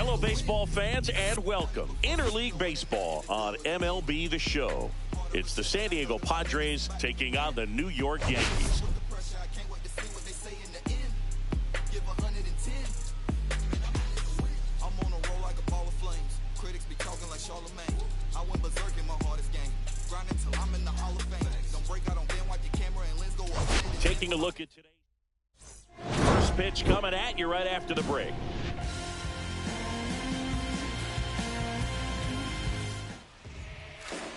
Hello, baseball fans, and welcome. Interleague Baseball on MLB The Show. It's the San Diego Padres taking on the New York Yankees. Taking a look at today's first pitch coming at you right after the break.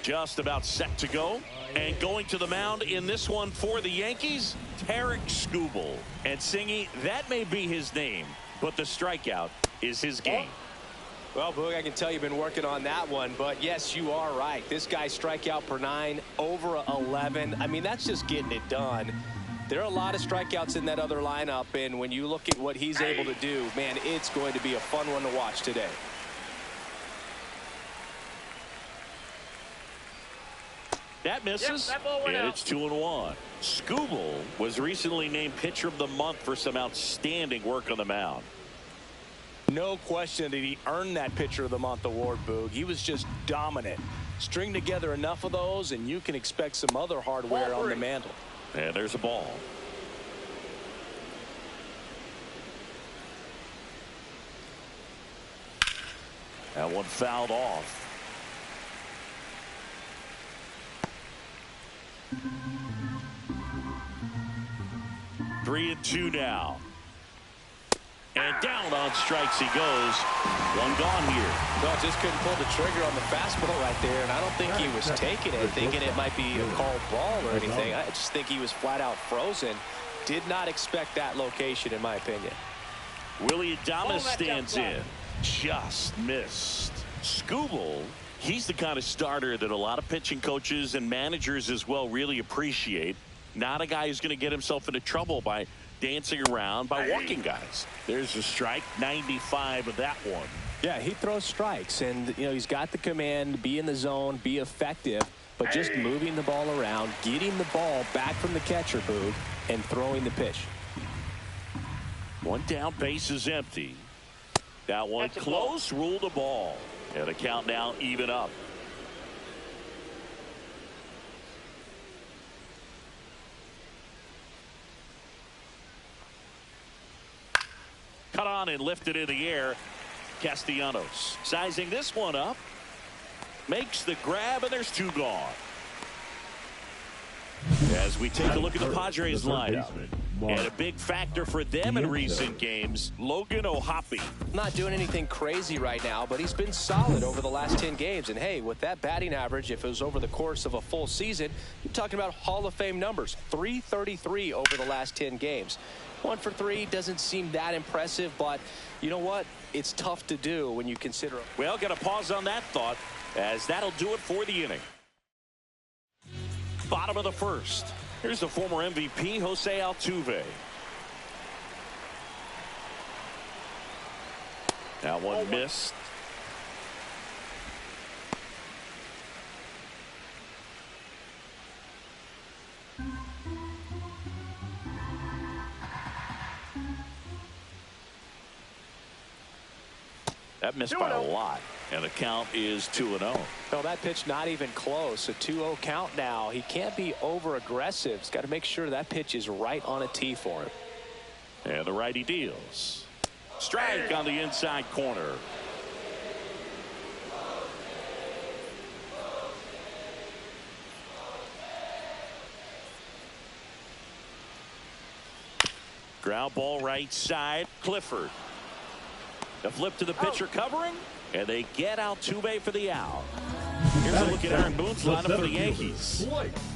Just about set to go. And going to the mound in this one for the Yankees, Tarik Skubal. And Singy, that may be his name, but the strikeout is his game. Well, Boog, I can tell you've been working on that one, but yes, you are right. This guy's strikeout per 9, over 11. I mean, that's just getting it done. There are a lot of strikeouts in that other lineup, and when you look at what he's able to do, man, it's going to be a fun one to watch today. That misses, and it's 2-1. Skubal was recently named Pitcher of the Month for some outstanding work on the mound. No question that he earned that Pitcher of the Month award, Boog. He was just dominant. String together enough of those, and you can expect some other hardware on the mantle. And there's a ball. That one fouled off. Three and two now. And down on strikes he goes. One gone here. Well, just couldn't pull the trigger on the fastball right there, and I don't think he was taking it, thinking it might be a called ball or anything. I just think he was flat out frozen. Did not expect that location, in my opinion. Willie Adames stands in. Just missed. Skubal, he's the kind of starter that a lot of pitching coaches and managers as well really appreciate. Not a guy who's going to get himself into trouble by dancing around, by walking guys. There's a strike, 95 of that one. Yeah, he throws strikes, and you know he's got the command to be in the zone, be effective, but just moving the ball around, getting the ball back from the catcher, Boog, and throwing the pitch. One down, base is empty. That one close, ruled the ball. And the count now even up. Cut on and lifted in the air. Castellanos sizing this one up. Makes the grab, and there's two gone. As we take a look at the Padres lineup. And a big factor for them in recent games, Logan O'Hoppe. Not doing anything crazy right now, but he's been solid over the last 10 games. And hey, with that batting average, if it was over the course of a full season, you're talking about Hall of Fame numbers. 333 over the last 10 games. 1 for 3 doesn't seem that impressive, but you know what? It's tough to do when you consider it. Well, got to pause on that thought, as that'll do it for the inning. Bottom of the first. Here's the former MVP, Jose Altuve. That one missed. That missed by a lot. And the count is 2-0. No, that pitch not even close. A 2-0 count now. He can't be over aggressive. He's got to make sure that pitch is right on a tee for him. And the righty deals. Strike on the inside corner. Ground ball right side. Clifford. The flip to the pitcher covering. And they get Altuve for the out. Here's a look at Aaron Boone's lineup for the Yankees.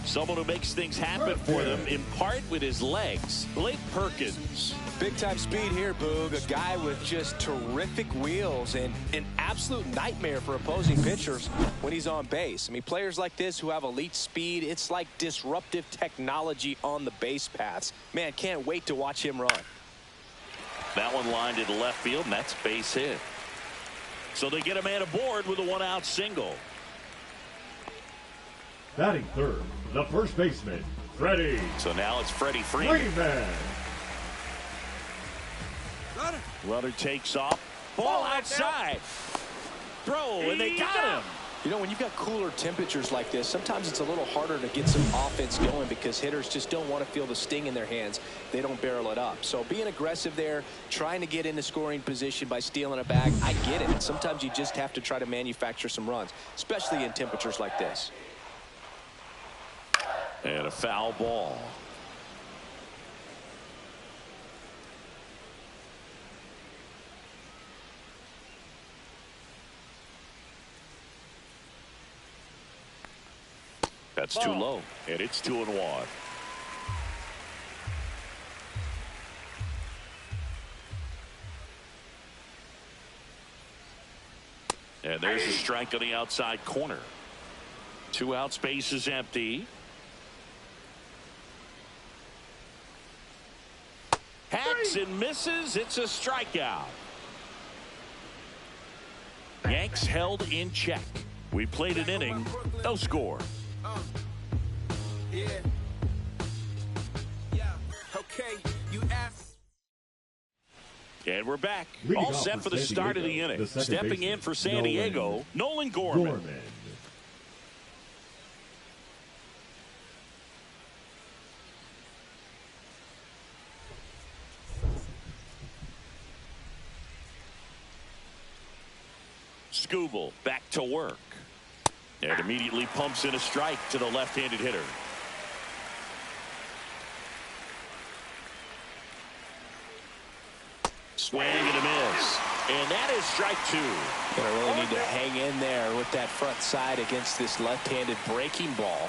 Someone who makes things happen for them, in part with his legs. Blake Perkins. Big time speed here, Boog. A guy with just terrific wheels and an absolute nightmare for opposing pitchers when he's on base. I mean, players like this who have elite speed, it's like disruptive technology on the base paths. Man, can't wait to watch him run. That one lined into left field, and that's base hit. So they get a man aboard with a one-out single. Batting third, the first baseman, Freddie. So now it's Freddie Freeman. Runner takes off. Ball outside. Throw, and they got him. You know, when you've got cooler temperatures like this, sometimes it's a little harder to get some offense going because hitters just don't want to feel the sting in their hands. They don't barrel it up. So being aggressive there, trying to get into scoring position by stealing a bag, I get it. Sometimes you just have to try to manufacture some runs, especially in temperatures like this. And a foul ball. That's too low, and it's 2-1. And there's a strike on the outside corner. 2 outs, base is empty. Hacks and misses. It's a strikeout. Yanks held in check. We played an inning, no score. And we're back. All set for the start of the inning. Stepping in for San Diego, Nolan Gorman. Skubal back to work. And immediately pumps in a strike to the left-handed hitter. Swing and a miss. And that is strike 2. Gonna really need to hang in there with that front side against this left-handed breaking ball.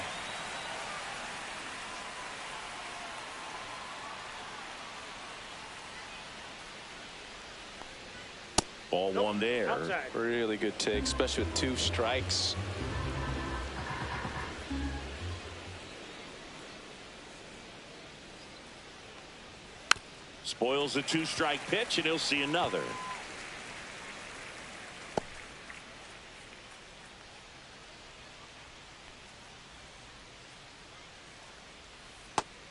Ball one there. Really good take, especially with 2 strikes. Spoils a 2-strike pitch, and he'll see another.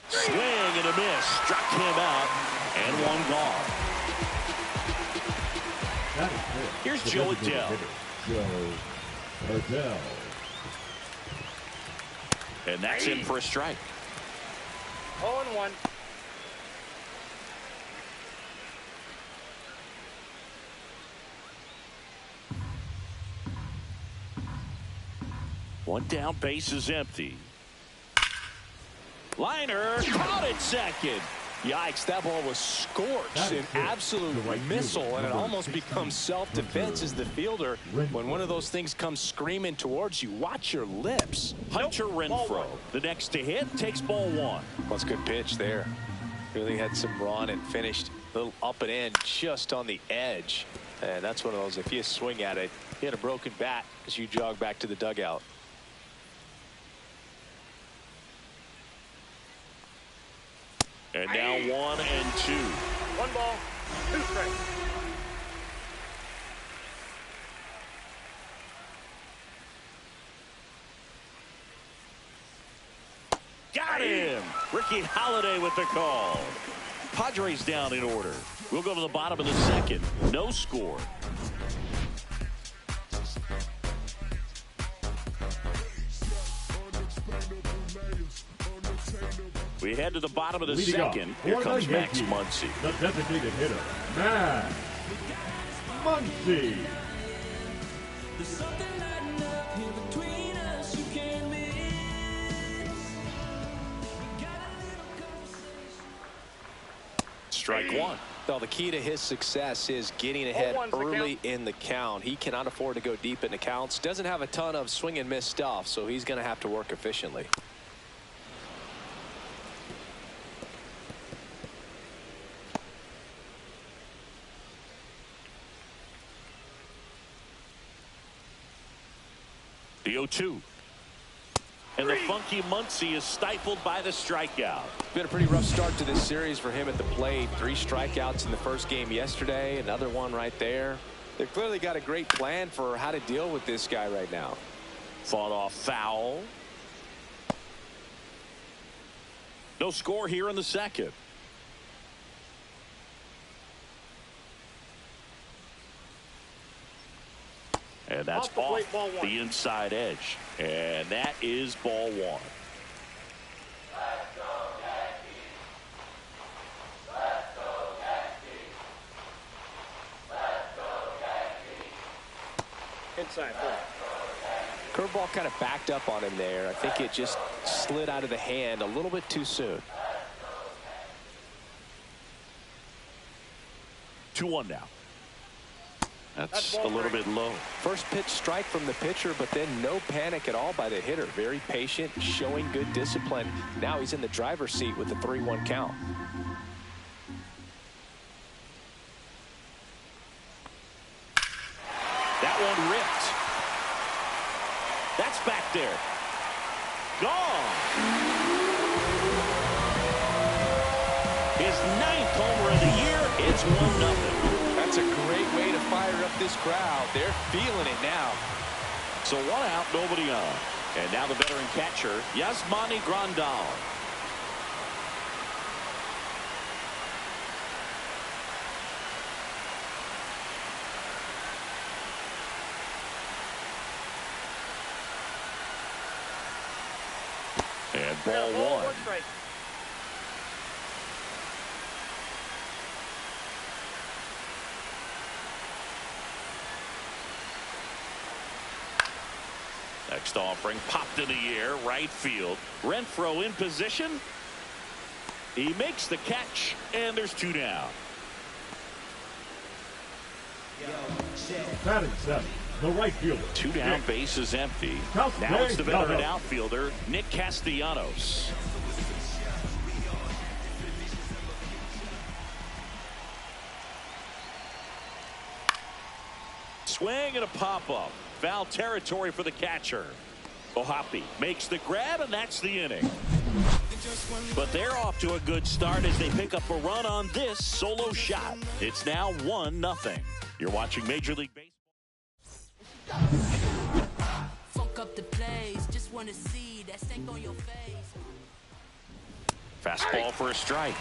Swing and a miss. Struck him out, and one gone. Here's Joe Adele. And that's in for a strike. 0-1. One down, base is empty. Liner caught it second. Yikes, that ball was scorched, an absolute missile, and it almost becomes self-defense as the fielder. When one of those things comes screaming towards you, watch your lips. Hunter Renfroe, the next to hit, takes ball 1. That's a good pitch there. Really had some run and finished a little up and in just on the edge. And that's one of those, if you swing at it, you had a broken bat as you jog back to the dugout. And now 1 and 2. 1 ball, 2 strikes. Got him! Ricky Holiday with the call. Padres down in order. We'll go to the bottom of the second. No score. We head to the bottom of the second. Here comes Max Muncy. The designated hitter, Max Muncy. Strike 1. Well, the key to his success is getting ahead early in the count. He cannot afford to go deep in the counts. Doesn't have a ton of swing and miss stuff, so he's going to have to work efficiently. The 0-2. And the funky Muncy is stifled by the strikeout. Been a pretty rough start to this series for him at the plate. 3 strikeouts in the first game yesterday. Another one right there. They've clearly got a great plan for how to deal with this guy right now. Fought off foul. No score here in the second. And that's Off the plate, ball one. the inside edge. And that is ball one. Inside ball. Curveball kind of backed up on him there. I think it just slid out of the hand a little bit too soon. 2-1 now. That's a little bit low. First pitch strike from the pitcher, but then no panic at all by the hitter. Very patient, showing good discipline. Now he's in the driver's seat with the 3-1 count. That one ripped. That's back there. Gone. His 9th homer of the year. It's 1-0. That's a great way to fire up this crowd. They're feeling it now. So 1 out, nobody on. And now the veteran catcher, Yasmani Grandal. And ball one. Strike. Next offering popped in the air, right field. Renfroe in position. He makes the catch, and there's 2 down. Batting 7, the right fielder. 2 down, base is empty. Now it's the veteran outfielder, Nick Castellanos. Swing and a pop-up. Foul territory for the catcher. Ohapi makes the grab, and that's the inning. But they're off to a good start as they pick up a run on this solo shot. It's now 1-0. You're watching Major League Baseball. Fuck up the place, just wanna see that stank on your face. Fastball for a strike.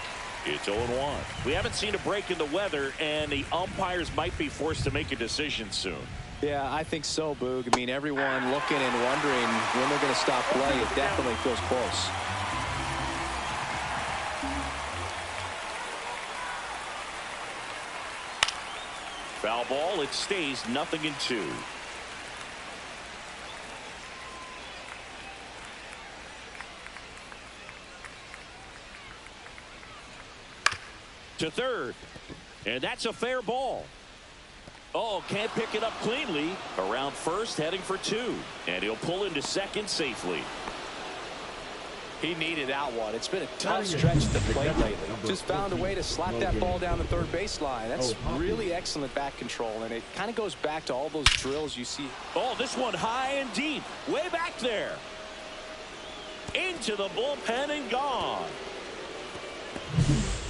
It's 0-1. We haven't seen a break in the weather, and the umpires might be forced to make a decision soon. Yeah, I think so, Boog. I mean, everyone looking and wondering when they're going to stop play. It definitely feels close. Foul ball. It stays 0-2. To third. And that's a fair ball. Oh, can't pick it up cleanly. Around first, heading for 2. And he'll pull into second safely. He needed that one. It's been a tough stretch at the plate lately. Just found a way to slap that ball down the third baseline. That's really excellent bat control, and it kind of goes back to all those drills you see. Oh, this one high and deep. Way back there. Into the bullpen and gone.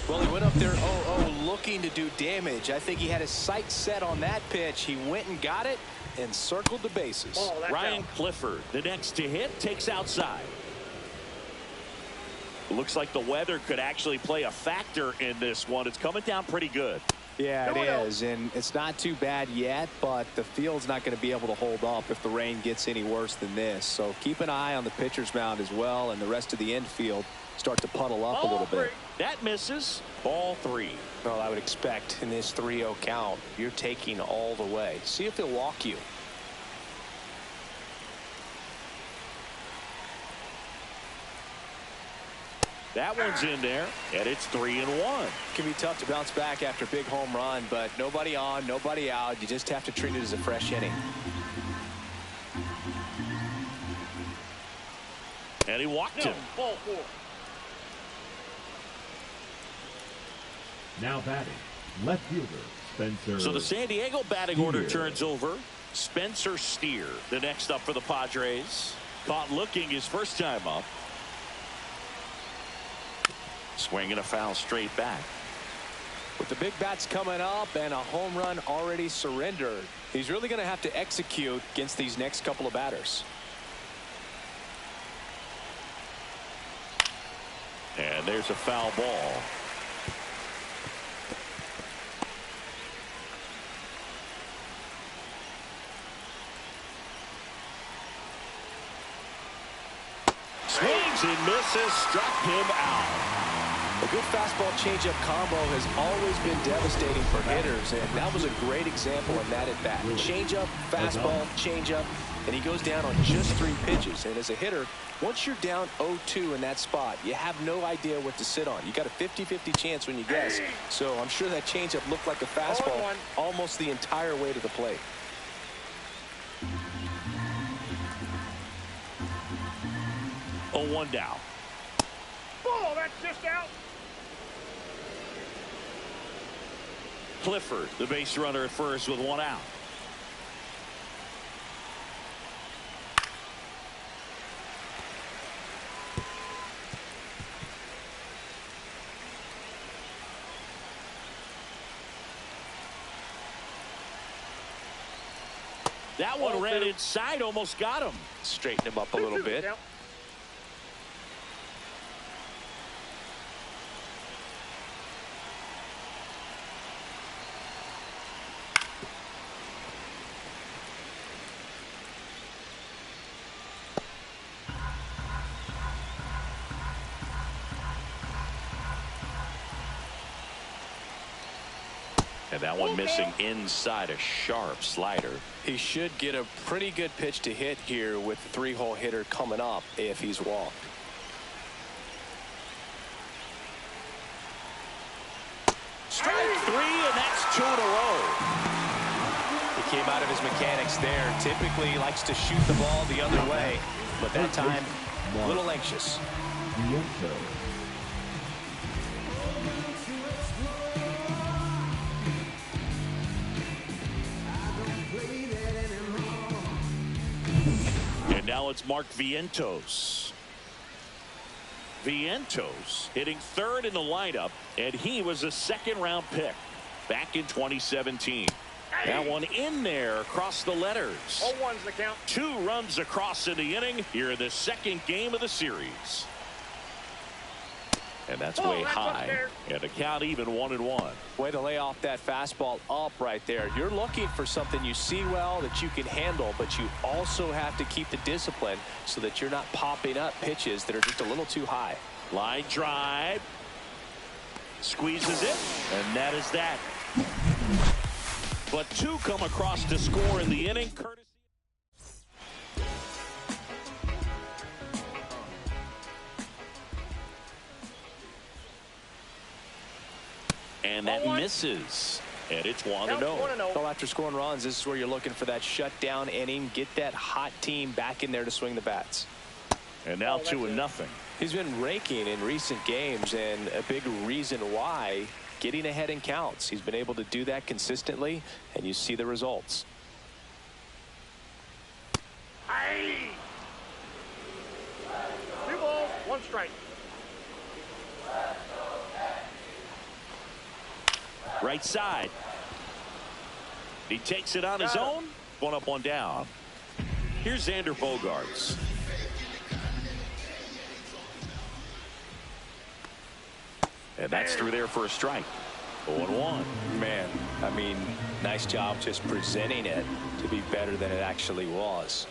Well, he went up there 0-0 looking to do damage. I think he had his sights set on that pitch. He went and got it and circled the bases. Ryan Clifford, the next to hit, takes outside. Looks like the weather could actually play a factor in this one. It's coming down pretty good. Yeah, it is, and it's not too bad yet, but the field's not going to be able to hold up if the rain gets any worse than this. So keep an eye on the pitcher's mound as well, and the rest of the infield start to puddle up a little bit. That misses. Ball 3. Well, I would expect in this 3-0 count, you're taking all the way. See if he'll walk you. That one's in there, and it's 3-1. Can be tough to bounce back after a big home run, but nobody on, nobody out. You just have to treat it as a fresh inning. And he walked him. Ball 4. Now batting, left fielder, Spencer. So the San Diego batting order turns over. Spencer Steer, the next up for the Padres. Caught looking his first time up. Swinging a foul straight back. With the big bats coming up and a home run already surrendered, he's really going to have to execute against these next couple of batters. And there's a foul ball. Swings and misses. Struck him out. A good fastball changeup combo has always been devastating for hitters, and that was a great example of that at bat. Changeup, fastball, changeup, and he goes down on just 3 pitches. And as a hitter, once you're down 0-2 in that spot, you have no idea what to sit on. You got a 50-50 chance when you guess. So I'm sure that changeup looked like a fastball almost the entire way to the plate. Oh, 1 down. Oh, that's just out. Clifford, the base runner at first with 1 out. That one ran inside, almost got him. Straighten him up a little bit. And that one missing inside, a sharp slider. He should get a pretty good pitch to hit here with the 3-hole hitter coming up if he's walked. Strike 3, and that's 2 in a row. He came out of his mechanics there. Typically he likes to shoot the ball the other way, but that time a little anxious. And now it's Mark Vientos. Vientos hitting 3rd in the lineup, and he was a 2nd-round pick back in 2017. That one in there across the letters. 0-1's the count. 2 runs across in the inning here in the 2nd game of the series. And that's way high. And the count even 1-1. Way to lay off that fastball up right there. You're looking for something you see well that you can handle, but you also have to keep the discipline so that you're not popping up pitches that are just a little too high. Line drive. Squeezes it. And that is that. But 2 come across to score in the inning. Courtesy. And that misses. And it's 1-0. Well, after scoring runs, this is where you're looking for that shutdown inning. Get that hot team back in there to swing the bats. And now 2-0. He's been raking in recent games, and a big reason why, getting ahead in counts. He's been able to do that consistently, and you see the results. Hey! 2 balls, 1 strike. Right side. He takes it on his own. 1 up, 1 down. Here's Xander Bogaerts. And that's through there for a strike. 0-1. Man, I mean, nice job just presenting it to be better than it actually was.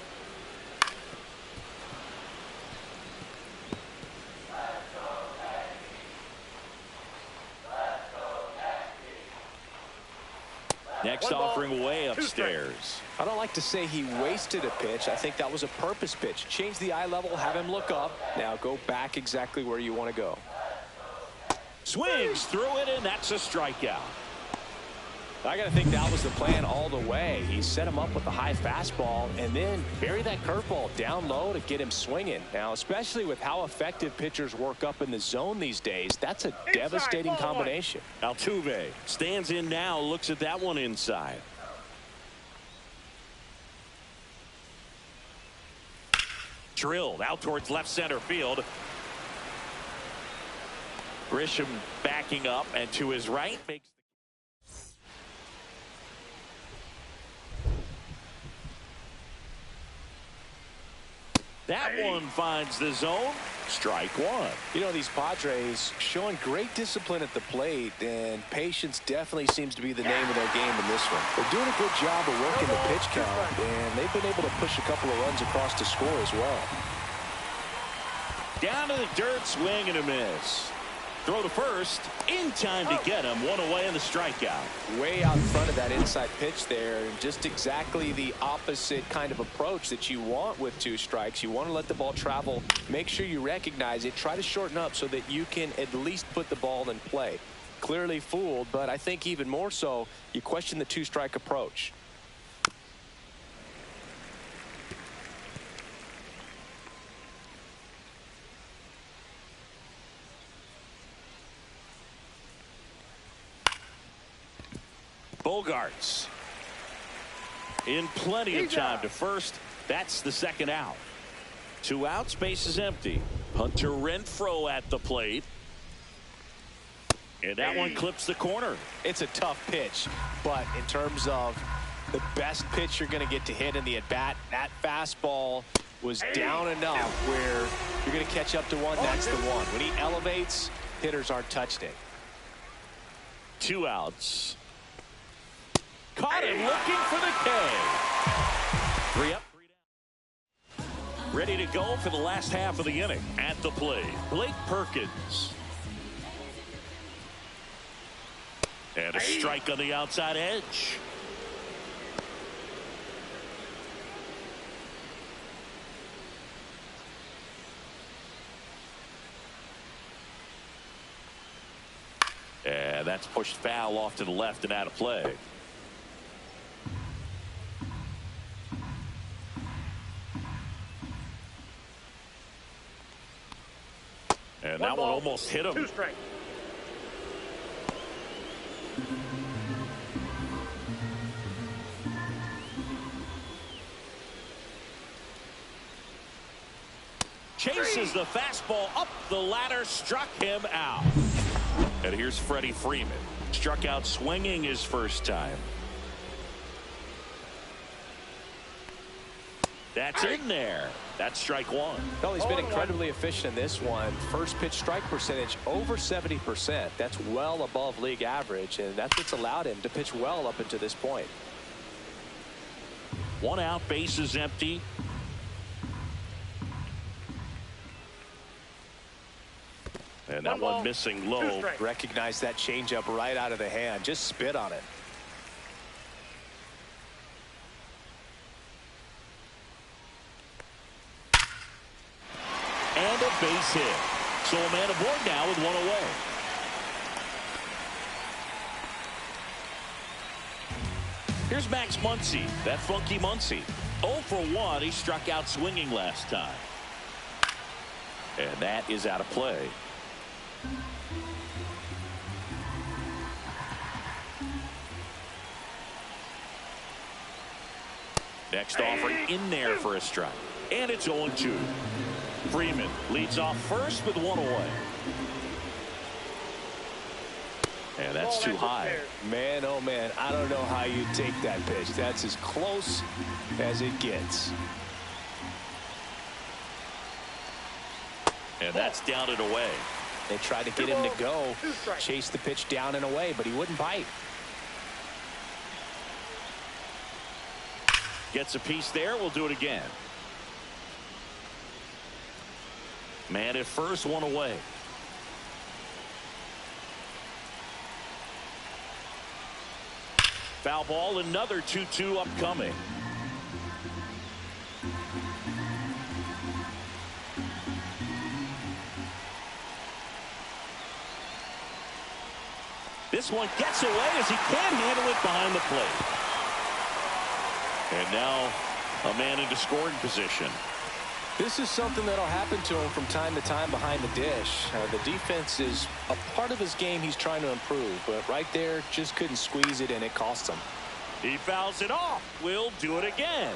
Next offering way upstairs. I don't like to say he wasted a pitch. I think that was a purpose pitch. Change the eye level, have him look up. Now go back exactly where you want to go. Swings through it, and that's a strikeout. I got to think that was the plan all the way. He set him up with a high fastball and then bury that curveball down low to get him swinging. Now, especially with how effective pitchers work up in the zone these days, that's a devastating combination. Altuve stands in now, looks at that one inside. Drilled out towards left center field. Grisham backing up, and to his right makes that one finds the zone. Strike 1. You know, these Padres showing great discipline at the plate, and patience definitely seems to be the name of their game in this one. They're doing a good job of working the pitch count, and they've been able to push a couple of runs across to score as well. Down to the dirt, swing and a miss. Throw to first, in time to get him. One away in the strikeout. Way out in front of that inside pitch there. And just exactly the opposite kind of approach that you want with 2 strikes. You want to let the ball travel. Make sure you recognize it. Try to shorten up so that you can at least put the ball in play. Clearly fooled, but I think even more so, you question the 2-strike approach. Bogarts in plenty of time to first. That's the second out. 2 outs, base is empty. Hunter Renfroe at the plate. And that one clips the corner. It's a tough pitch, but in terms of the best pitch you're going to get to hit in the at-bat, that fastball was down enough where you're going to catch up to one. That's the one. When he elevates, hitters aren't touched it. 2 outs. Caught him looking for the K. 3 up, 3 down. Ready to go for the last half of the inning. At the plate, Blake Perkins. And a strike on the outside edge. And that's pushed foul off to the left and out of play. And that one almost hit him. 2 strikes. Chases the fastball up the ladder, struck him out. And here's Freddie Freeman. Struck out swinging his first time. That's in there. That's strike 1. Well, he's been incredibly efficient in this one. First pitch strike percentage over 70%. That's well above league average, and that's what's allowed him to pitch well up until this point. 1 out, base is empty. And that one missing low. Recognize that changeup right out of the hand. Just spit on it. And a base hit. So a man aboard now with 1 away. Here's Max Muncy. That funky Muncy. 0 for 1. He struck out swinging last time. And that is out of play. Next offering in there for a strike. And it's 0-2. Freeman leads off first with 1 away. And that's too high. Man, oh man, I don't know how you take that pitch. That's as close as it gets. And that's down and away. They tried to get him to go, chase the pitch down and away, but he wouldn't bite. Gets a piece there. We'll do it again. Man at first, 1 away. Foul ball, another 2-2 upcoming. This one gets away as he can't handle it behind the plate. And now a man into scoring position. This is something that'll happen to him from time to time behind the dish. The defense is a part of his game he's trying to improve, but right there just couldn't squeeze it and it cost him. He fouls it off. We'll do it again.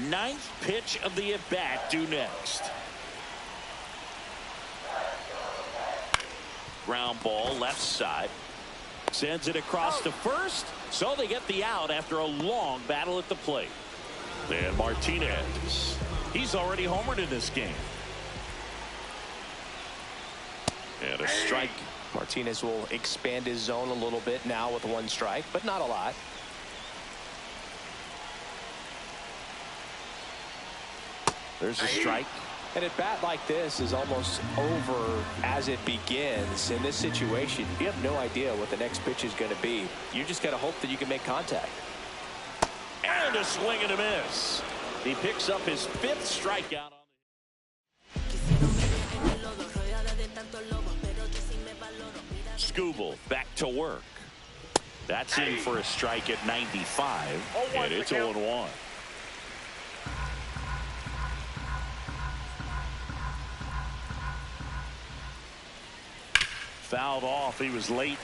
9th pitch of the at-bat due next. Ground ball left side. Sends it across to first, so they get the out after a long battle at the plate. And Martinez, he's already homered in this game. And a strike. Martinez will expand his zone a little bit now with 1 strike, but not a lot. There's a strike. An at-bat like this is almost over as it begins. In this situation, you have no idea what the next pitch is going to be. You just got to hope that you can make contact. And a swing and a miss. He picks up his 5th strikeout. Skubal back to work. That's in for a strike at 95, and it's 0-1. Fouled off. He was late.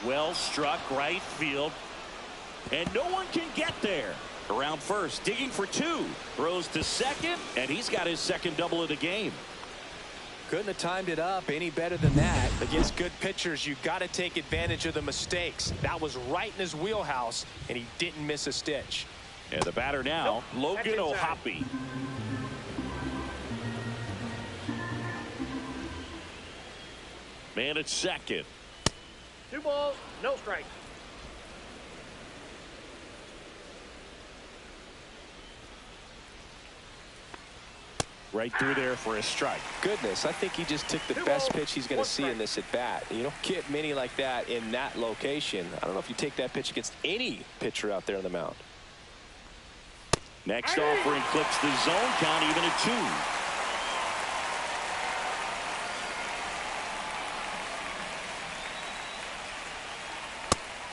Well struck right field, and no one can get there. Around first, digging for 2, throws to second, and he's got his 2nd double of the game. Couldn't have timed it up any better than that. Against good pitchers, you got to take advantage of the mistakes. That was right in his wheelhouse, and he didn't miss a stitch. And the batter now, Logan O'Hoppe. Man at second. 2 balls, no strike. Right through there for a strike. Goodness, I think he just took the best pitch he's going to see in this at-bat. You don't get many like that in that location. I don't know if you take that pitch against any pitcher out there on the mound. Next offering clips the zone count even at 2.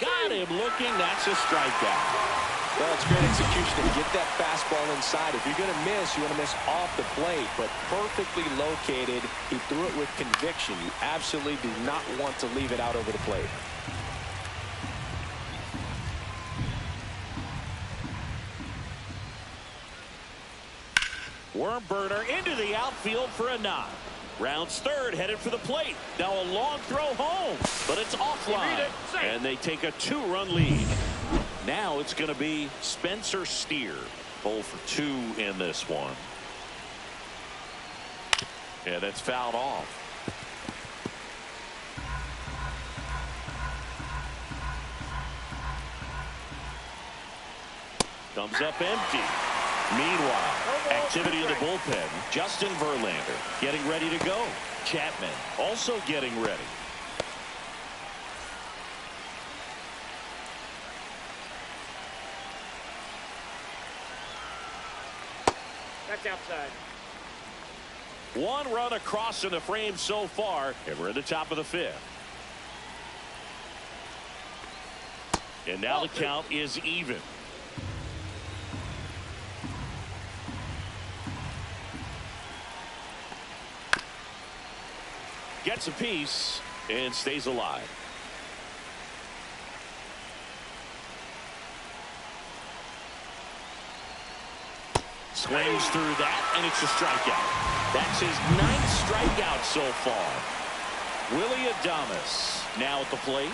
Got him looking. That's a strikeout. Well, it's great execution to get that fastball inside. If you're going to miss, you want to miss off the plate, but perfectly located. He threw it with conviction. You absolutely do not want to leave it out over the plate. Worm burner into the outfield for a knock. Rounds third, headed for the plate. Now a long throw home, but it's offline. And they take a 2-run lead. Now it's going to be Spencer Steer. 0 for 2 in this one. And it's fouled off. Comes up empty. Meanwhile, activity in the bullpen. Justin Verlander getting ready to go. Chapman also getting ready. That's outside. 1 run across in the frame so far, and we're at the top of the 5th. And now the count is even. Gets a piece and stays alive. Swings through that, and it's a strikeout. That's his 9th strikeout so far. Willie Adames now at the plate.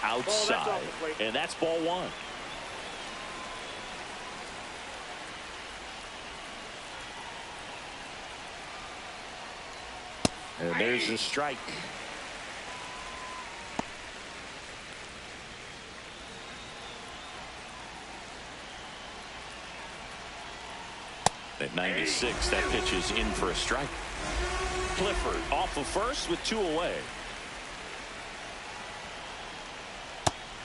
Outside, and that's ball 1. And there's the strike. At 96, that pitch is in for a strike. Clifford off of first with 2 away.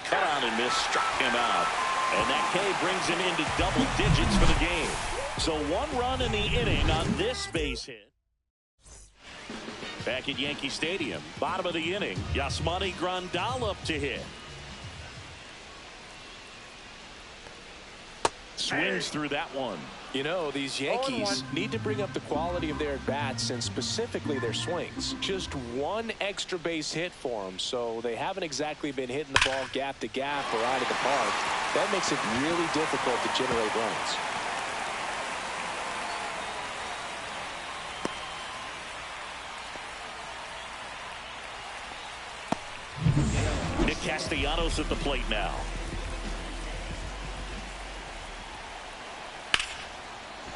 Cut on and miss, struck him out. And that K brings him into double digits for the game. So 1 run in the inning on this base hit. Back at Yankee Stadium, bottom of the inning, Yasmani Grandal up to hit. Swings through that one. You know, these Yankees need to bring up the quality of their at-bats and specifically their swings. Just 1 extra base hit for them, so they haven't exactly been hitting the ball gap to gap or out of the park. That makes it really difficult to generate runs. Castellanos at the plate now.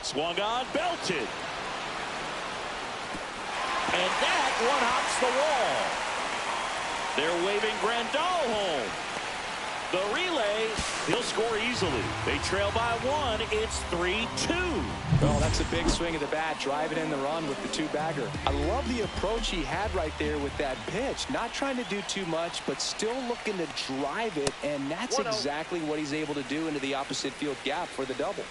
Swung on, belted. And that one hops the wall. They're waving Grandal home. The relay, he'll score easily. They trail by 1. It's 3-2. Well, that's a big swing of the bat, driving in the run with the 2-bagger. I love the approach he had right there with that pitch. Not trying to do too much, but still looking to drive it, and that's exactly what he's able to do into the opposite field gap for the double.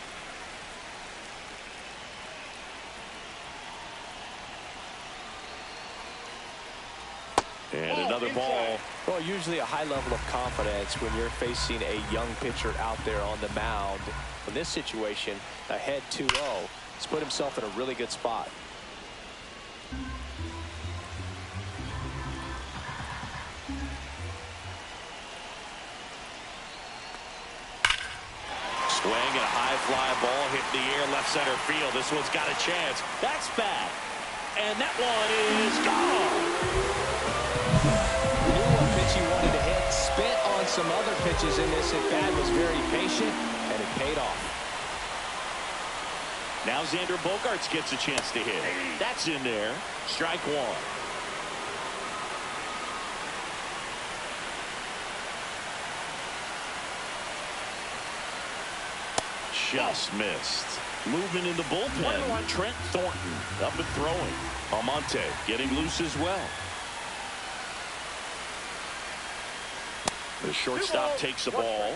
And another ball. Well, usually a high level of confidence when you're facing a young pitcher out there on the mound. In this situation, ahead 2-0, he's put himself in a really good spot. Swing and a high fly ball hit in the air, left center field. This one's got a chance. That's back. And that one is gone. Knew what pitch he wanted to hit, spit on some other pitches in this at bat, was very patient, and it paid off. Now Xander Bogaerts gets a chance to hit. That's in there. Strike 1. Just missed. Movement in the bullpen. Trent Thornton up and throwing. Almonte getting loose as well. The shortstop takes the ball.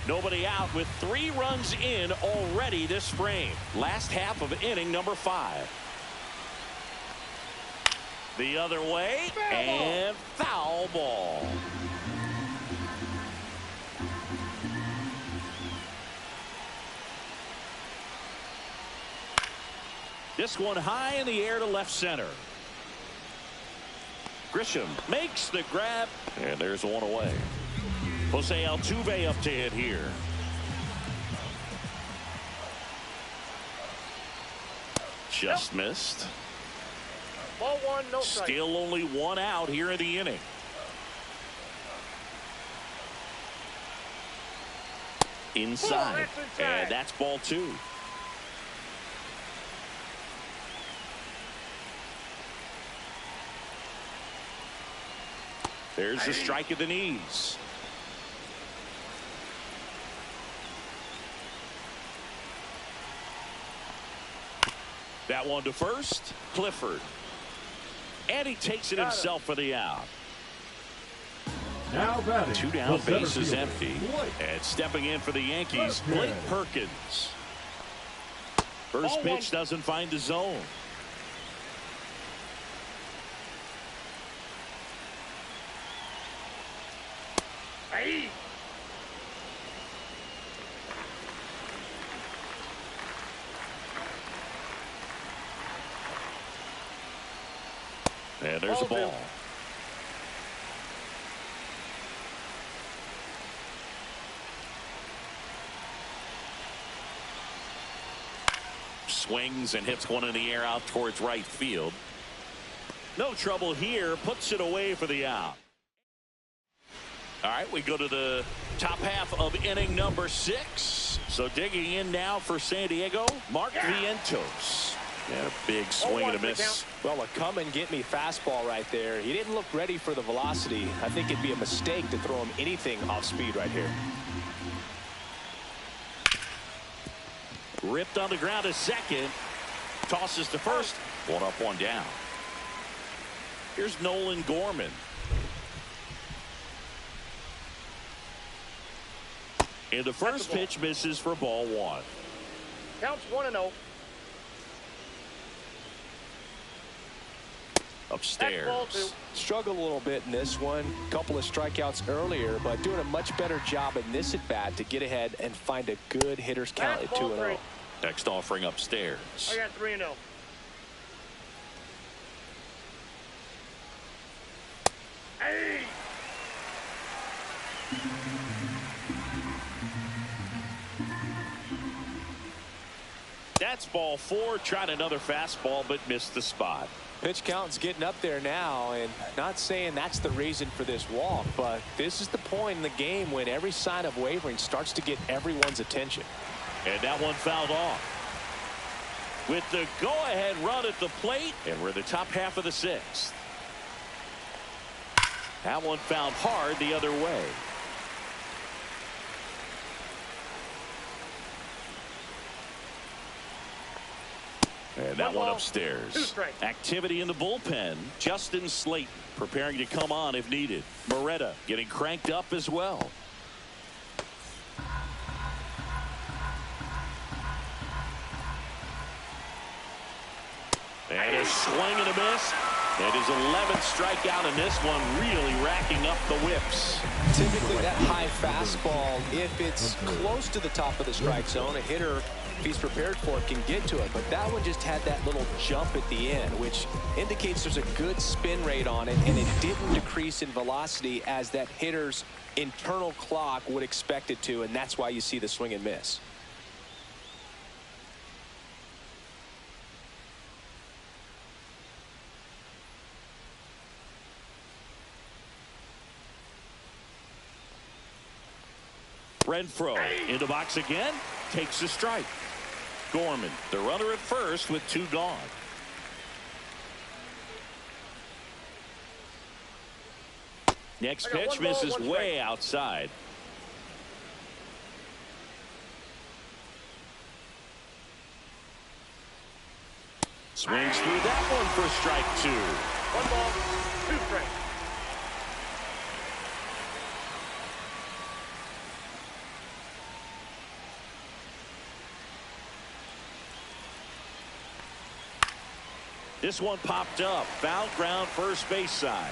Nobody out with 3 runs in already this frame. Last half of inning number 5. The other way, and foul ball. This one high in the air to left center. Grisham makes the grab, and there's one away. Jose Altuve up to hit here. Just missed. Ball 1, no strike. Still only 1 out here in the inning. Inside. And that's ball 2. There's the strike at the knees. That one to first. Clifford. And he takes it himself for the out. Now batting. 2 down, base is empty. And stepping in for the Yankees, Blake Perkins. First pitch doesn't find the zone. Hey. And there's a ball. Swings and hits one in the air out towards right field. No trouble here. Puts it away for the out. All right, we go to the top half of inning number 6. So digging in now for San Diego, Mark Vientos. And a big swing and a miss. Well, a come and get me fastball right there. He didn't look ready for the velocity. I think it'd be a mistake to throw him anything off speed right here. Ripped on the ground to second. Tosses to first. 1 up, 1 down. Here's Nolan Gorman. And the first pitch misses for ball 1. Counts 1-0. Upstairs. Struggled a little bit in this one. Couple of strikeouts earlier, but doing a much better job in this at bat to get ahead and find a good hitter's count at 2-0. Next offering upstairs. I got 3-0. Hey. That's ball 4. Tried another fastball, but missed the spot. Pitch count's getting up there now, and not saying that's the reason for this walk, but this is the point in the game when every sign of wavering starts to get everyone's attention. And that one fouled off. With the go-ahead run at the plate, and we're in the top half of the 6th. That one fouled hard the other way. And that one upstairs. Activity in the bullpen. Justin Slayton preparing to come on if needed. Moretta getting cranked up as well. And a swing and a miss. And his 11th strikeout in this one, really racking up the whips. Typically that high fastball, if it's close to the top of the strike zone, a hitter, if he's prepared for it, can get to it. But that one just had that little jump at the end, which indicates there's a good spin rate on it, and it didn't decrease in velocity as that hitter's internal clock would expect it to, and that's why you see the swing and miss. Renfroe in the box again, takes a strike. Gorman, the runner at first with 2 gone. Next pitch misses way outside. Swings through that one for strike 2. 1 ball, 2 strikes. This one popped up. Foul ground, first base side.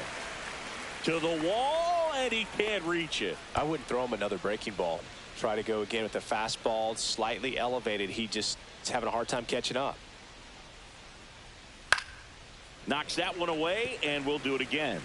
To the wall, and he can't reach it. I wouldn't throw him another breaking ball. Try to go again with the fastball, slightly elevated. He just is having a hard time catching up. Knocks that one away, and we'll do it again.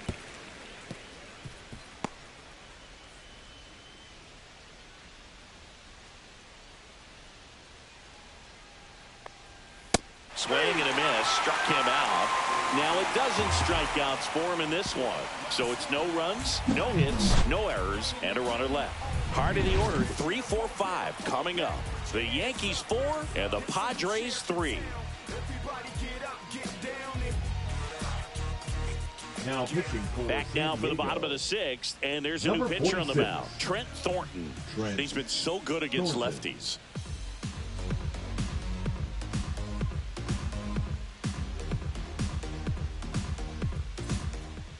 Swing and a miss, struck him out. Now it doesn't strikeouts for him in this one. So it's no runs, no hits, no errors, and a runner left. Hard in the order, 3, 4, 5 coming up. The Yankees 4 and the Padres 3. Now pitching for Back San now for the Diego. bottom of the 6th, and there's a new Number pitcher on the 46. mound, Trent Thornton. He's been so good against Thornton. lefties.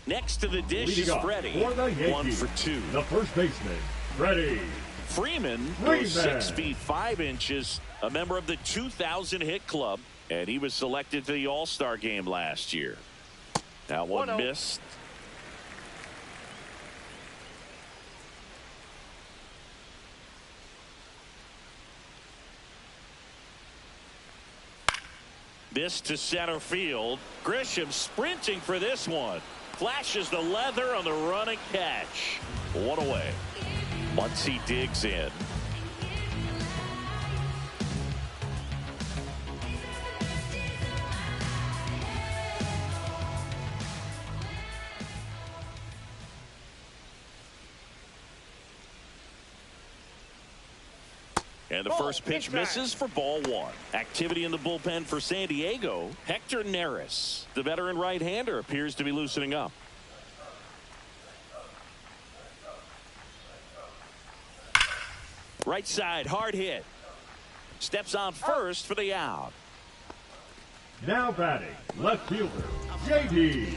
Next to the dish Leading is up Freddie. for the 1 Yankees, for 2. the first baseman, Freddie. Freeman goes 6 feet 5 inches, a member of the 2000 hit club, and he was selected to the All-Star game last year. That one 1-0. missed. This to center field. Grisham sprinting for this one. Flashes the leather on the running catch. One away. Once he digs in. And the first pitch misses for ball 1. Activity in the bullpen for San Diego. Hector Neris, the veteran right-hander, appears to be loosening up. Right side, hard hit. Steps on first for the out. Now batting, left fielder, J.D.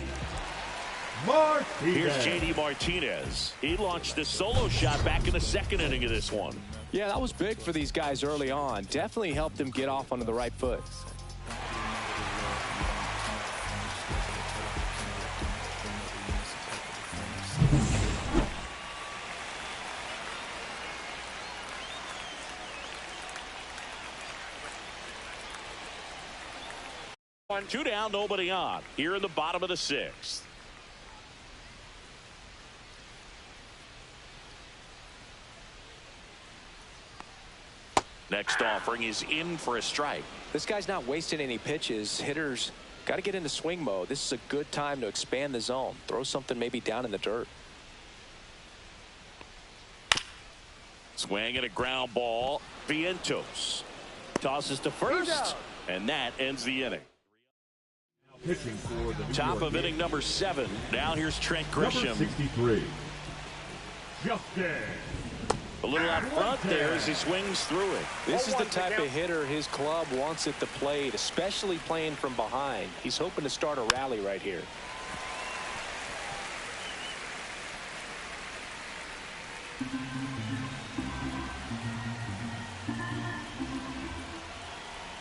Martinez. Here's J.D. Martinez. He launched a solo shot back in the 2nd inning of this one. Yeah, that was big for these guys early on. Definitely helped them get off onto the right foot. Two down, nobody on. Here in the bottom of the 6th. Next offering is in for a strike. This guy's not wasting any pitches. Hitters got to get into swing mode. This is a good time to expand the zone. Throw something maybe down in the dirt. Swing and a ground ball. Vientos tosses to first, and that ends the inning. Pitching for the Top of inning number 7. Now here's Trent Grisham. Number 63, Justin. A little out front there as he swings through it. This is the type of hitter his club wants at the plate, especially playing from behind. He's hoping to start a rally right here.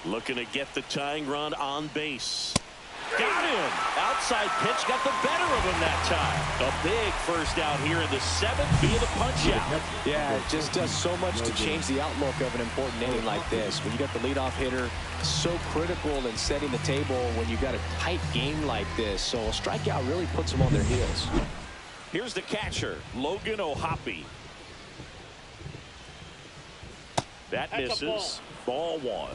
Looking to get the tying run on base. Got him. Outside pitch got the better of him that time. A big first out here in the 7th via the punch out. Yeah, it just does so much to change the outlook of an important inning like this. When you got the leadoff hitter, so critical in setting the table when you got a tight game like this. So a strikeout really puts them on their heels. Here's the catcher, Logan O'Hoppe. That misses. Ball 1.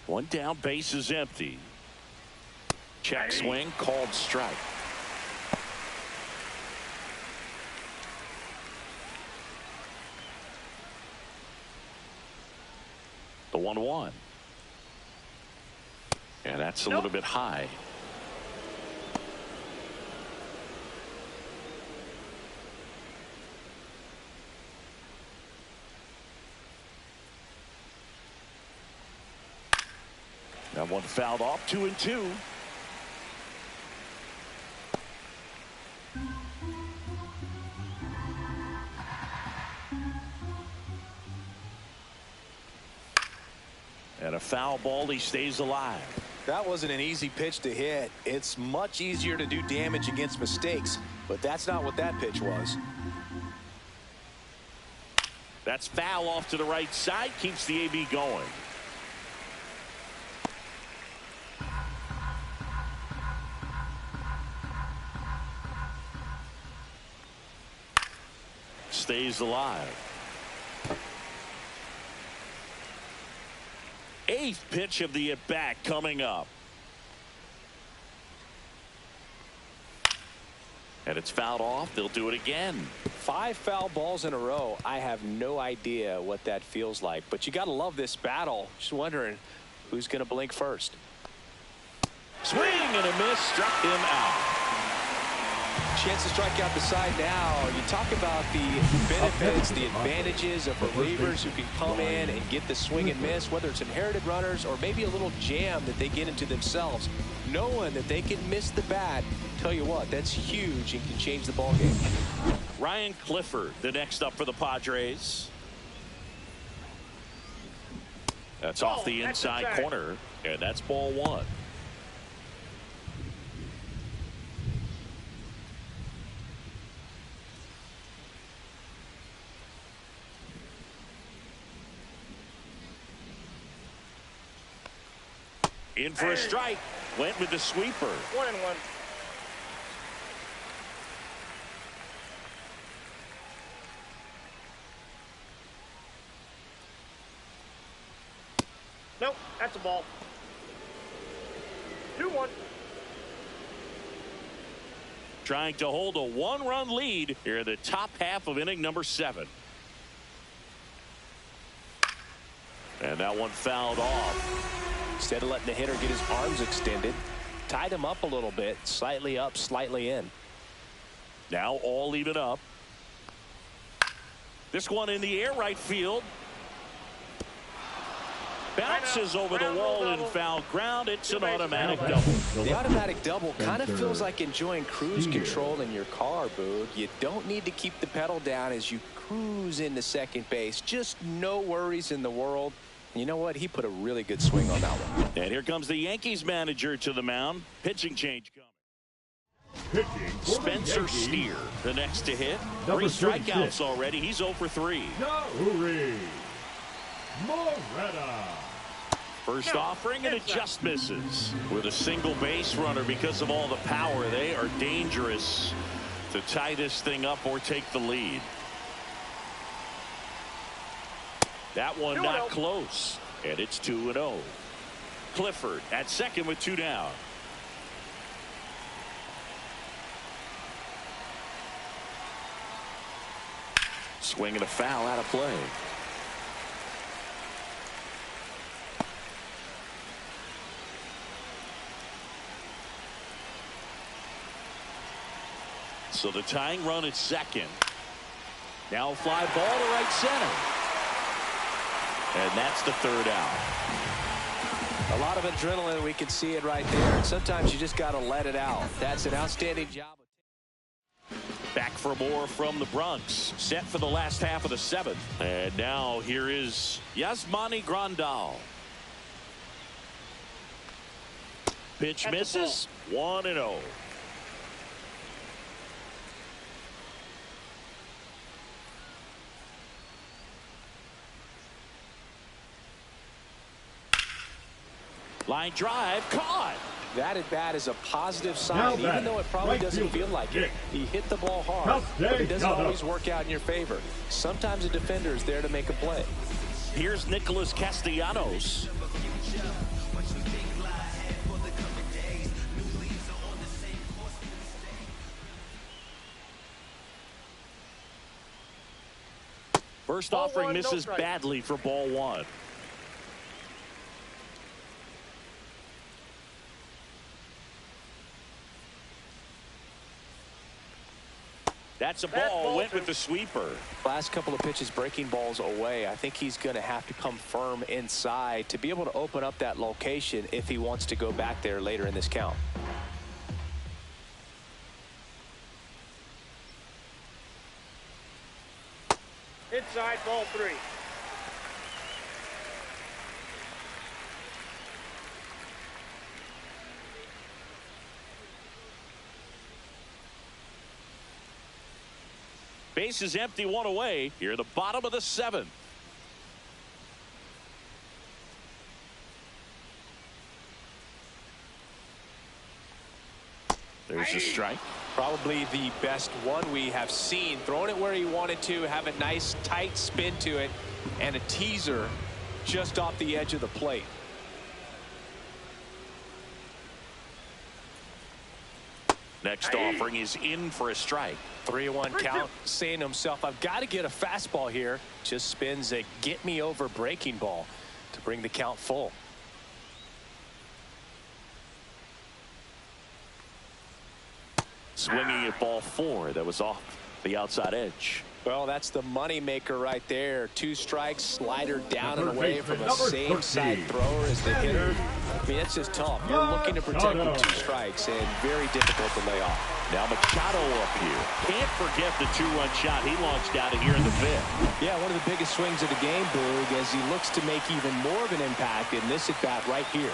One down, base is empty. Check swing, called strike. The 1-1. And that's a little bit high. That one fouled off. 2-2. And a foul ball. He stays alive. That wasn't an easy pitch to hit. It's much easier to do damage against mistakes, but that's not what that pitch was. That's foul off to the right side. Keeps the AB going. Stays alive. 8th pitch of the at-bat coming up. And it's fouled off. They'll do it again. 5 foul balls in a row. I have no idea what that feels like, but you got to love this battle. Just wondering who's going to blink first. Swing and a miss. Struck him out. Chance to strike out the side now. You talk about the benefits, the advantages of relievers who can come in and get the swing and miss, whether it's inherited runners or maybe a little jam that they get into themselves. Knowing that they can miss the bat, tell you what, that's huge and can change the ball game. Ryan Clifford, the next up for the Padres. That's off the inside corner, and that's ball 1. In for a strike. Went with the sweeper. 1-1. Nope, that's a ball. 2-1. Trying to hold a 1-run lead here in the top half of inning number 7. And that one fouled off. Instead of letting the hitter get his arms extended, tied him up a little bit, slightly up, slightly in. Now all even up. This one in the air, right field. Bounces over the wall in foul ground. It's an automatic double. The automatic double kind of feels like enjoying cruise control in your car, Boog. You don't need to keep the pedal down as you cruise into second base. Just no worries in the world. You know what? He put a really good swing on that one. And here comes the Yankees manager to the mound. Pitching change coming. Pitching for Spencer the Steer, the next to hit. Number 3 strikeouts 36. already. He's 0 for 3. Uri Moreta. First offering, and it just misses. With a single base runner, because of all the power, they are dangerous to tie this thing up or take the lead. That one not close, and it's 2-0. Clifford at second with 2 down. Swing and a foul out of play. So the tying run at second. Now fly ball to right center. And that's the 3rd out. A lot of adrenaline. We can see it right there. And sometimes you just got to let it out. That's an outstanding job. Back for more from the Bronx. Set for the last half of the 7th. And now here is Yasmani Grandal. Pitch misses. 1-0. Line drive caught. That at bat is a positive sign, even though it probably doesn't feel like it. He hit the ball hard, but it doesn't always work out in your favor. Sometimes a defender is there to make a play. Here's Nicholas Castellanos. First offering misses badly for ball 1. That's a ball. Went with the sweeper. Last couple of pitches breaking balls away. I think he's going to have to come firm inside to be able to open up that location if he wants to go back there later in this count. Inside, ball 3. Base is empty, 1 away. Here, the bottom of the 7th. There's a strike. Probably the best one we have seen. Throwing it where he wanted to, have a nice tight spin to it, and a teaser just off the edge of the plate. Next offering is in for a strike. 3-1 count, saying to himself, I've got to get a fastball here. Just spins a get me over breaking ball to bring the count full. Swinging at ball 4 that was off the outside edge. Well, that's the money maker right there. 2 strikes, slider down and away from a same side thrower as the hitter. I mean, that's just tough. You're looking to protect with 2 strikes and very difficult to lay off. Now Machado up here. Can't forget the 2-run shot he launched out of here in the 5th. Yeah, one of the biggest swings of the game, Boog, as he looks to make even more of an impact in this at bat right here.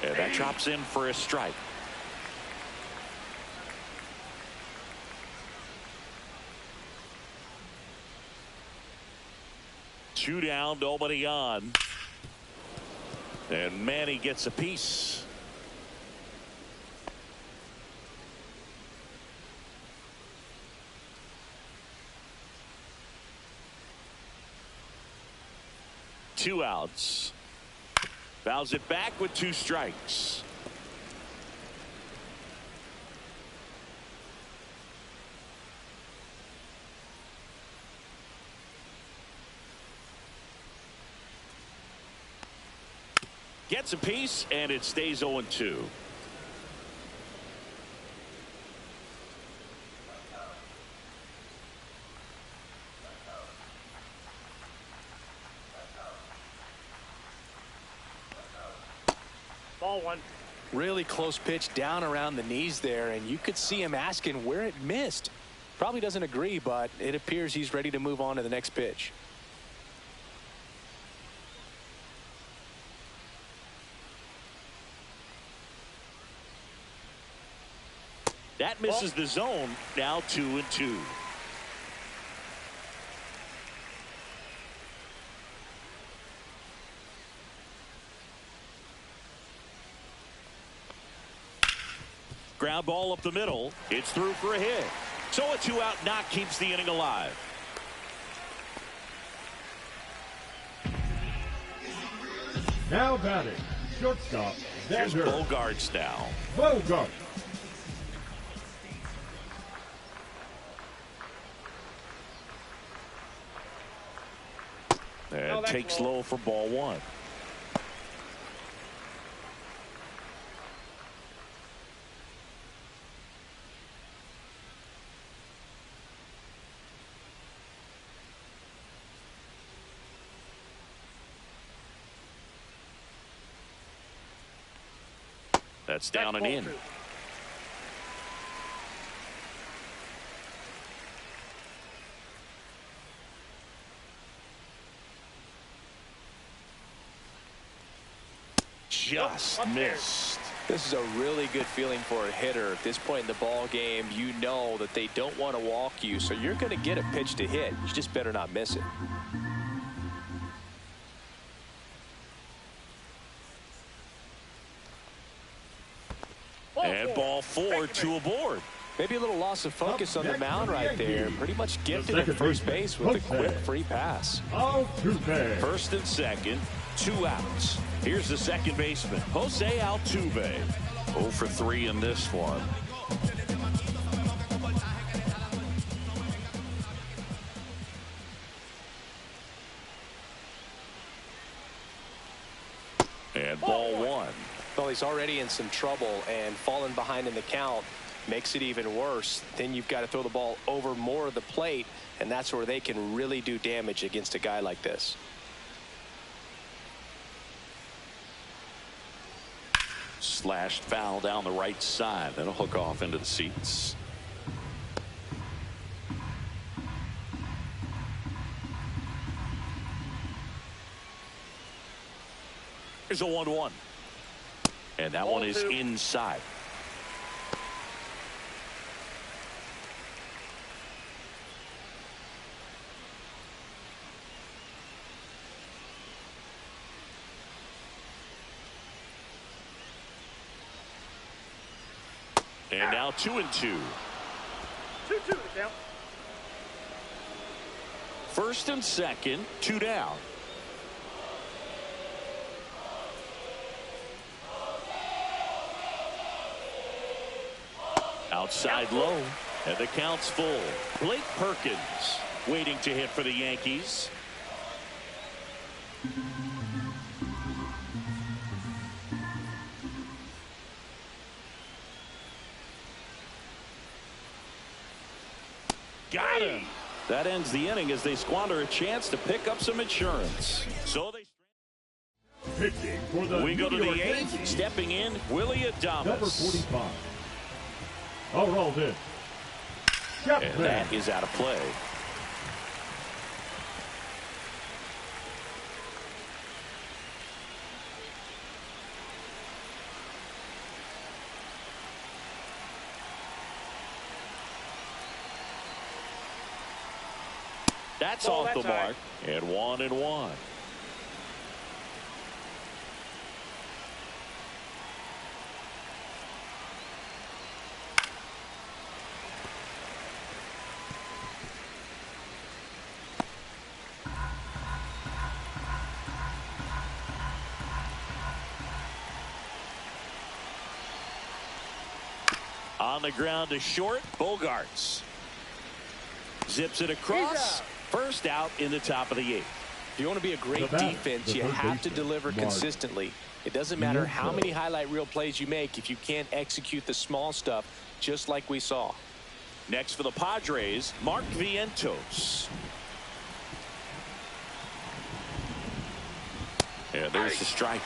And that drops in for a strike. Two down, nobody on. And Manny gets a piece. Two outs. Fouls it back with 2 strikes. Gets a piece, and it stays 0-2. Ball 1. Really close pitch down around the knees there, and you could see him asking where it missed. Probably doesn't agree, but it appears he's ready to move on to the next pitch. That misses the zone. Now 2-2. Ground ball up the middle. It's through for a hit. So a 2-out knock keeps the inning alive. Now batting, shortstop, Here's Xander Bogaerts now. Bogaerts. And takes low for ball one. That's down and in. Just missed. This is a really good feeling for a hitter. At this point in the ball game, you know that they don't want to walk you, so you're going to get a pitch to hit. You just better not miss it. And ball 4, 2 aboard. Maybe a little loss of focus on the mound right there. Pretty much gifted at first base with a quick free pass. Altuve. First and second, 2 outs. Here's the second baseman, Jose Altuve. 0 for 3 in this one. And ball 1. Well, he's already in some trouble, and falling behind in the count makes it even worse. Then you've got to throw the ball over more of the plate, and that's where they can really do damage against a guy like this. Slashed foul down the right side. That'll hook off into the seats. Here's a 1-1. And that one is inside. And now 2-2. 2-2 down. First and second, 2 down. Outside low, and the count's full. Blake Perkins waiting to hit for the Yankees. Got him. That ends the inning as they squander a chance to pick up some insurance. So they Pitching for the we go to New the York 8th. Yankees. Stepping in, Willie Adames. Number 45. Aroldis. And that is out of play. That's off the mark. And 1-1. On the ground to short, Bogaerts. Zips it across. First out in the top of the 8th. If you want to be a great defense, you have to deliver consistently. It doesn't matter how many highlight reel plays you make if you can't execute the small stuff, just like we saw. Next for the Padres, Mark Vientos. And there's the strike.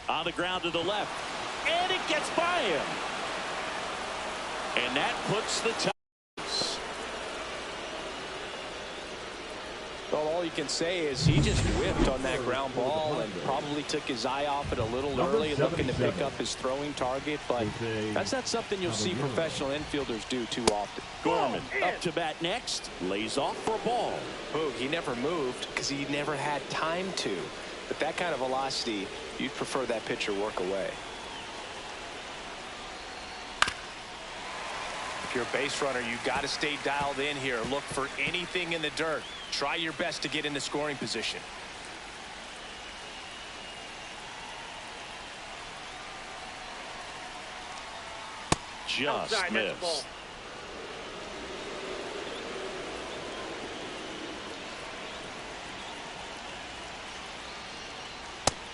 On the ground to the left. And it gets by him. And that puts the Tigers. Well, all you can can say is he just whipped on that ground ball and probably took his eye off it a little early, looking to pick up his throwing target. But that's not something you'll see professional infielders do too often. Gorman up to bat next. Lays off for a ball. Oh, he never moved because he never had time to. But that kind of velocity, you'd prefer that pitcher work away. If you're a base runner, you've got to stay dialed in here. Look for anything in the dirt. Try your best to get in the scoring position. Just Outside, that's the ball. missed.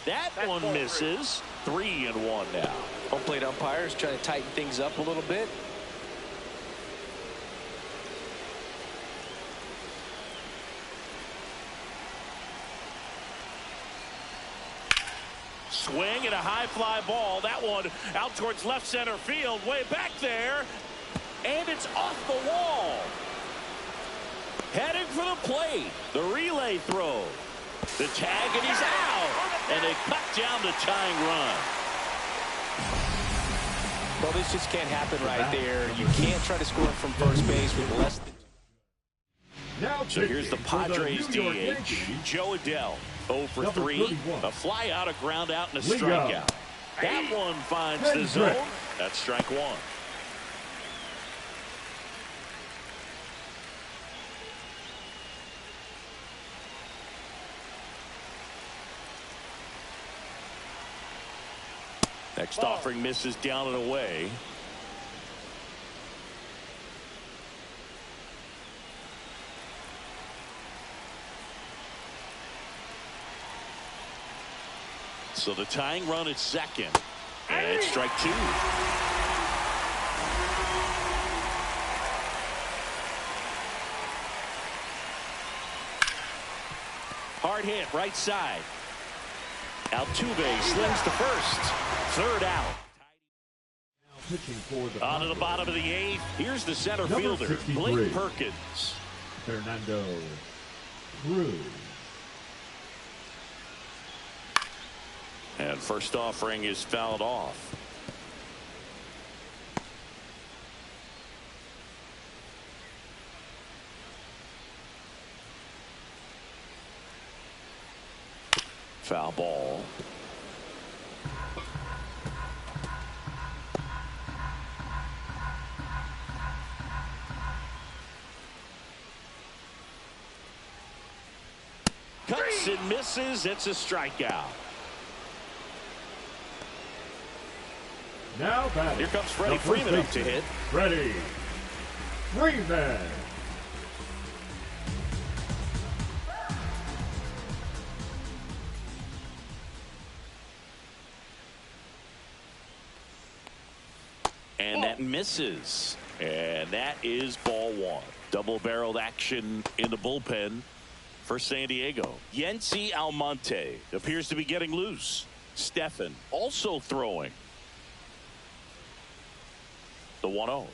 That That's one ball misses. 3-1 now. Home plate umpires trying to tighten things up a little bit. Swing and a high fly ball. That one out towards left center field. Way back there. And it's off the wall. Heading for the plate. The relay throw. The tag, and he's out. And they cut down the tying run. Well, this just can't happen right there. You can't try to score from first base with less than... So here's the Padres DH, Joe Adell. 0 for 3. A fly out, a ground out, and a strikeout. That one finds the zone. That's strike one. Next offering misses down and away. So the tying run at second. And it's strike two. Hard hit right side. Altuve slings to first. Third out. On to the bottom of the eighth. Here's the center fielder, Blake Perkins. Fernando Cruz. And first offering is fouled off. Foul ball. Cuts and misses. It's a strikeout. Now batting. Here comes Freddie Freeman up to hit. Freddie Freeman. And that misses. And that is ball one. Double-barreled action in the bullpen for San Diego. Yency Almonte appears to be getting loose. Stephan also throwing. The 1-0.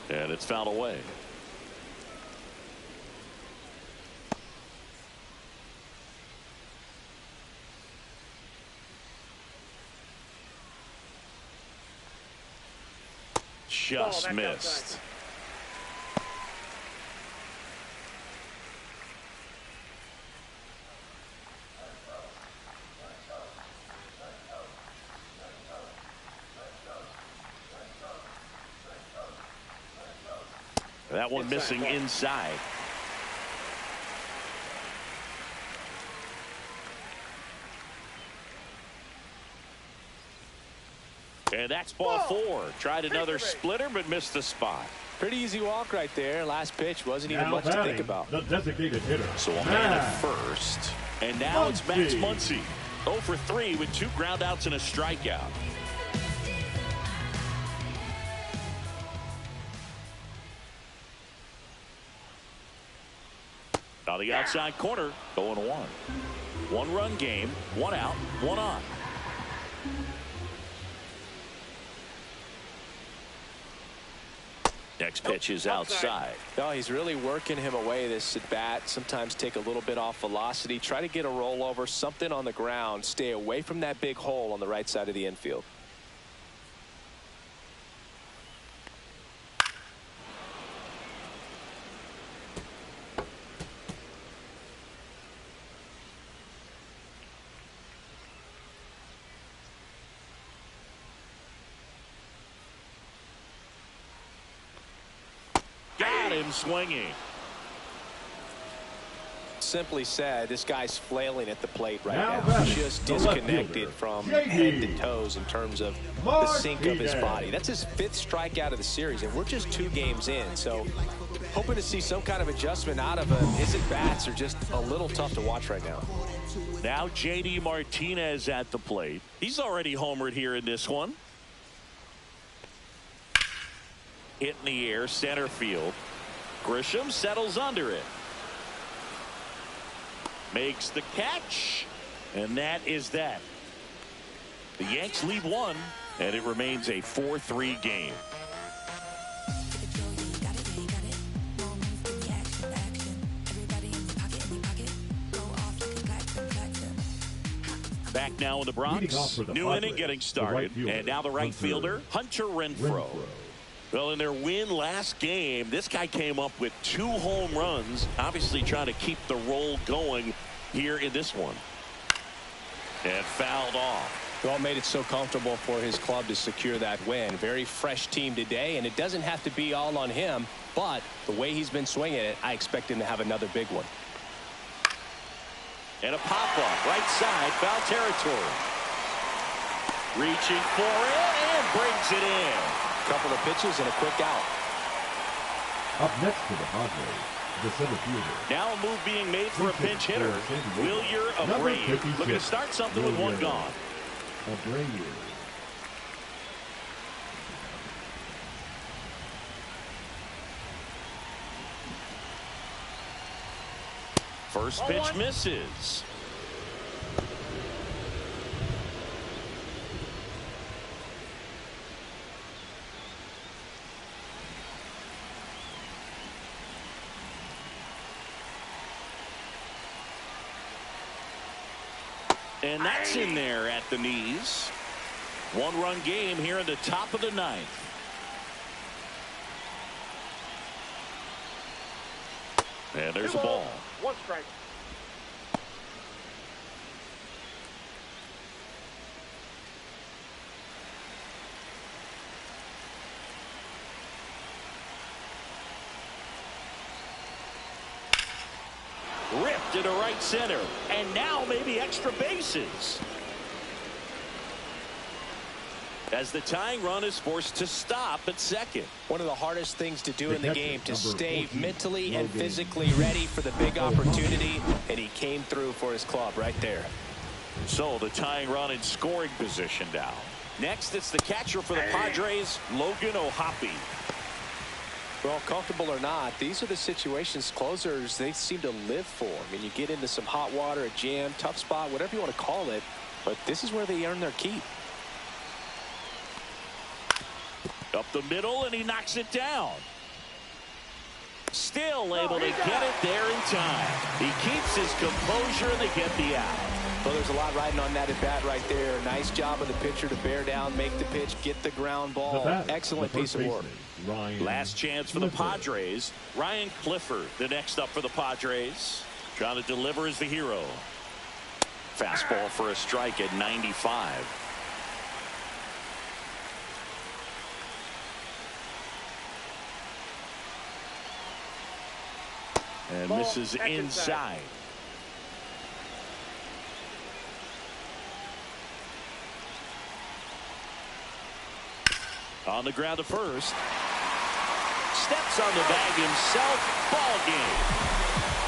And it's fouled away. Just missed. That one missing inside. And that's ball four. Tried another splitter, but missed the spot. Pretty easy walk right there. Last pitch wasn't even much to think about. The designated hitter. So a man at first. And now it's Max Muncy. 0 for 3 with 2 groundouts and a strikeout. Now the outside corner, 0-1. 1-run game, 1 out, 1 on. Next pitch is outside. No, he's really working him away this at bat. Sometimes take a little bit off velocity. Try to get a rollover, something on the ground. Stay away from that big hole on the right side of the infield. Got him swinging. Simply said, this guy's flailing at the plate right Now now. batting, Just the left disconnected fielder, from JD head to toes in terms of the sync of his Martinez. body. That's his 5th strikeout of the series, and we're just 2 games in. So hoping to see some kind of adjustment out of him. His at-bats are just a little tough to watch right now. Now JD Martinez at the plate. He's already homered here in this one. Hit in the air, center field. Grisham settles under it. Makes the catch. And that is that. The Yanks lead 1, and it remains a 4-3 game. Back now in the Bronx. New inning getting started. And now the right fielder, Hunter Renfroe. Well, in their win last game, this guy came up with 2 home runs, obviously trying to keep the roll going here in this one. And fouled off. Well, made it so comfortable for his club to secure that win. Very fresh team today, and it doesn't have to be all on him, but the way he's been swinging it, I expect him to have another big one. And a pop-up, right side, foul territory. Reaching for it, and brings it in. Couple of pitches and a quick out. Up next to the Padres, the center fielder. Now a move being made for a pinch hitter. Wilyer Abreu looking to start something with 1 gone. Abreu. First pitch misses. And that's in there at the knees. 1-run game here in the top of the 9th. And there's a ball. 1 strike. Ripped into right center. And now maybe extra bases. As the tying run is forced to stop at second. One of the hardest things to do in the game, to stay mentally and physically ready for the big opportunity, and he came through for his club right there. So the tying run in scoring position now. Next, it's the catcher for the Padres, Logan O'Hoppe. Well, comfortable or not, these are the situations closers they seem to live for. I mean, you get into some hot water, a jam, tough spot, whatever you want to call it, but this is where they earn their keep. Up the middle, and he knocks it down. Still able to get it there in time. He keeps his composure, and they get the out. Well, there's a lot riding on that at bat right there. Nice job of the pitcher to bear down, make the pitch, get the ground ball. Excellent piece of work. Last chance for the Padres. Ryan Clifford, the next up for the Padres. Trying to deliver as the hero. Fastball for a strike at 95. And misses inside. On the ground to first. Steps on the bag himself. Ball game.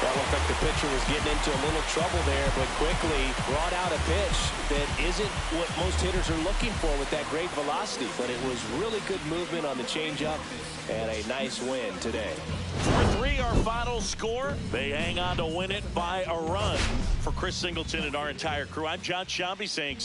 That looked like the pitcher was getting into a little trouble there, but quickly brought out a pitch that isn't what most hitters are looking for with that great velocity. But it was really good movement on the changeup and a nice win today. 4-3 our final score. They hang on to win it by a run. For Chris Singleton and our entire crew, I'm John Shambi saying